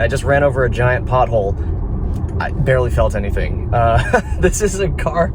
I just ran over a giant pothole. I barely felt anything. This is a car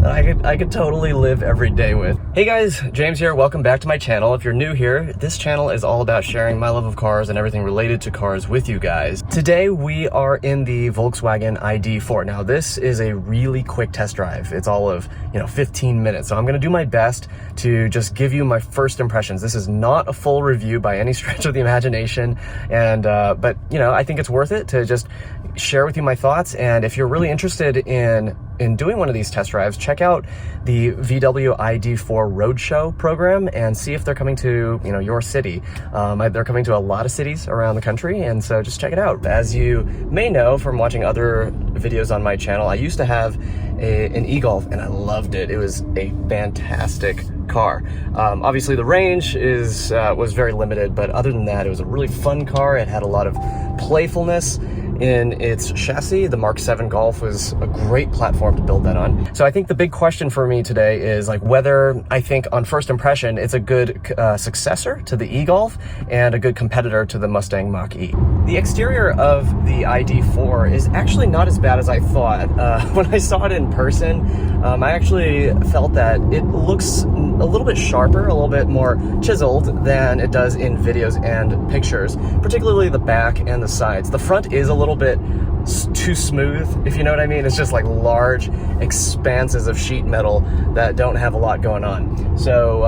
that I could totally live every day with. Hey guys, James here. Welcome back to my channel. If you're new here, this channel is all about sharing my love of cars and everything related to cars with you guys. Today we are in the Volkswagen ID.4. Now this is a really quick test drive. It's all of 15 minutes. So I'm gonna do my best to just give you my first impressions. This is not a full review by any stretch of the imagination, and but I think it's worth it to just share with you my thoughts. And if you're really interested in doing one of these test drives, check out the VW ID.4 Roadshow program and see if they're coming to your city. They're coming to a lot of cities around the country, and so just check it out. As you may know from watching other videos on my channel, I used to have an e-Golf and I loved it. It was a fantastic car. Obviously the range was very limited, but other than that, it was a really fun car. It had a lot of playfulness in its chassis. The Mark 7 Golf was a great platform to build that on. So I think the big question for me today is whether I think on first impression it's a good successor to the e-Golf and a good competitor to the Mustang Mach E. The exterior of the ID.4 is actually not as bad as I thought. When I saw it in person, I actually felt that it looks a little bit sharper, a little bit more chiseled than it does in videos and pictures, particularly the back and the sides. The front is a little bit too smooth, if you know what I mean. It's just like large expanses of sheet metal that don't have a lot going on. So,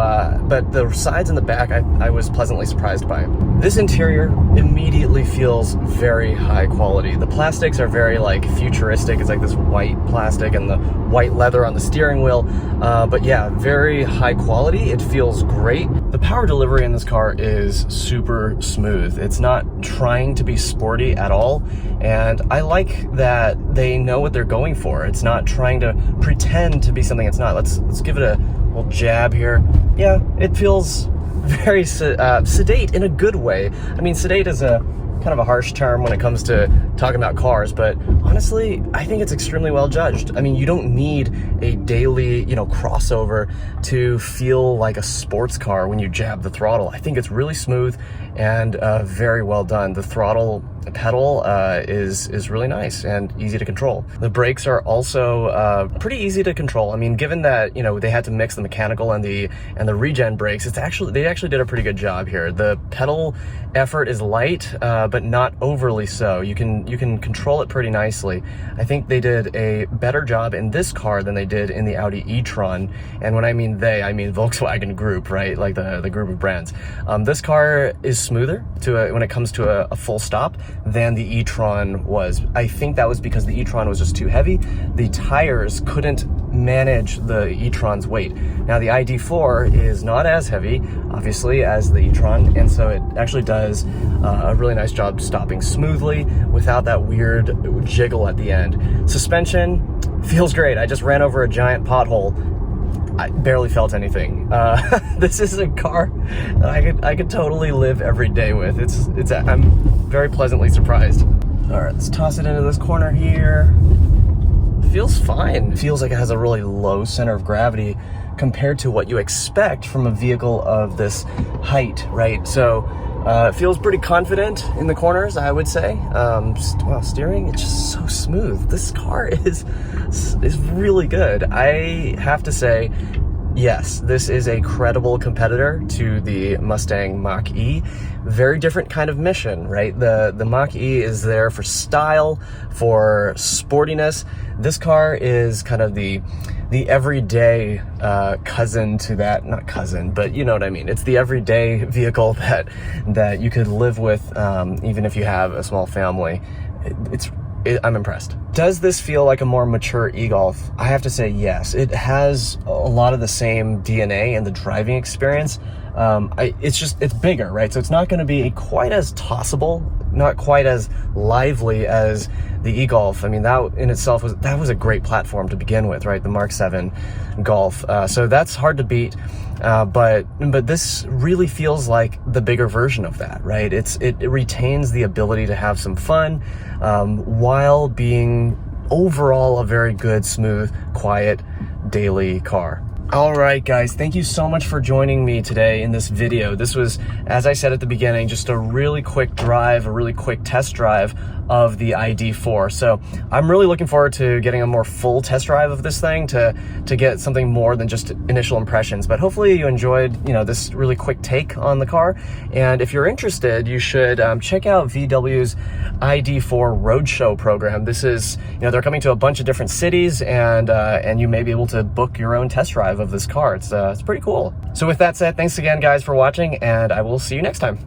but the sides and the back, I was pleasantly surprised by. This interior immediately feels very high quality. The plastics are very futuristic. It's like this white plastic and the white leather on the steering wheel. But yeah, very high quality. It feels great. The power delivery in this car is super smooth. It's not trying to be sporty at all. And I like that they know what they're going for. It's not trying to pretend to be something it's not. Let's give it a little jab here. Yeah, it feels very sedate in a good way. I mean, sedate is a kind of a harsh term when it comes to talking about cars, but honestly, I think it's extremely well judged. I mean, you don't need a daily, crossover to feel like a sports car when you jab the throttle. I think it's really smooth and very well done. The throttle pedal is really nice and easy to control. The brakes are also pretty easy to control. I mean, given that they had to mix the mechanical and the regen brakes, they actually did a pretty good job here. The pedal effort is light, but not overly so. You can control it pretty nicely. I think they did a better job in this car than they did in the Audi e-tron. And when I mean they, I mean Volkswagen Group, right? Like the group of brands. This car is smoother when it comes to a full stop than the e-tron was. I think that was because the e-tron was just too heavy. The tires couldn't manage the e-tron's weight. Now the ID.4 is not as heavy, obviously, as the e-tron, and so it actually does a really nice job stopping smoothly without that weird jiggle at the end. Suspension feels great. I just ran over a giant pothole. I barely felt anything. This is a car that I could totally live every day with. I'm very pleasantly surprised. All right, let's toss it into this corner here. Feels fine. It feels like it has a really low center of gravity compared to what you expect from a vehicle of this height, right? So it feels pretty confident in the corners, I would say. Wow, steering, it's just so smooth. This car is really good. I have to say, yes, this is a credible competitor to the Mustang Mach E. Very different kind of mission, right? The Mach E is there for style, for sportiness. This car is kind of the everyday cousin to that. Not cousin, but you know what I mean. It's the everyday vehicle that you could live with even if you have a small family. I'm impressed. Does this feel like a more mature e-Golf? I have to say yes. It has a lot of the same DNA in the driving experience. It's bigger, right? So it's not going to be quite as tossable, not quite as lively as the e-Golf. I mean, that in itself was a great platform to begin with, right? The Mark 7 Golf. So that's hard to beat. But this really feels like the bigger version of that, right? It retains the ability to have some fun, while being overall a very good, smooth, quiet, daily car. All right, guys, thank you so much for joining me today in this video. This was, as I said at the beginning, just a really quick drive, a really quick test drive of the ID.4. So I'm really looking forward to getting a more full test drive of this thing to get something more than just initial impressions. But hopefully you enjoyed, this really quick take on the car. And if you're interested, you should check out VW's ID.4 Roadshow program. This is, they're coming to a bunch of different cities, and you may be able to book your own test drive of this car. It's pretty cool. So with that said, thanks again, guys, for watching, and I will see you next time.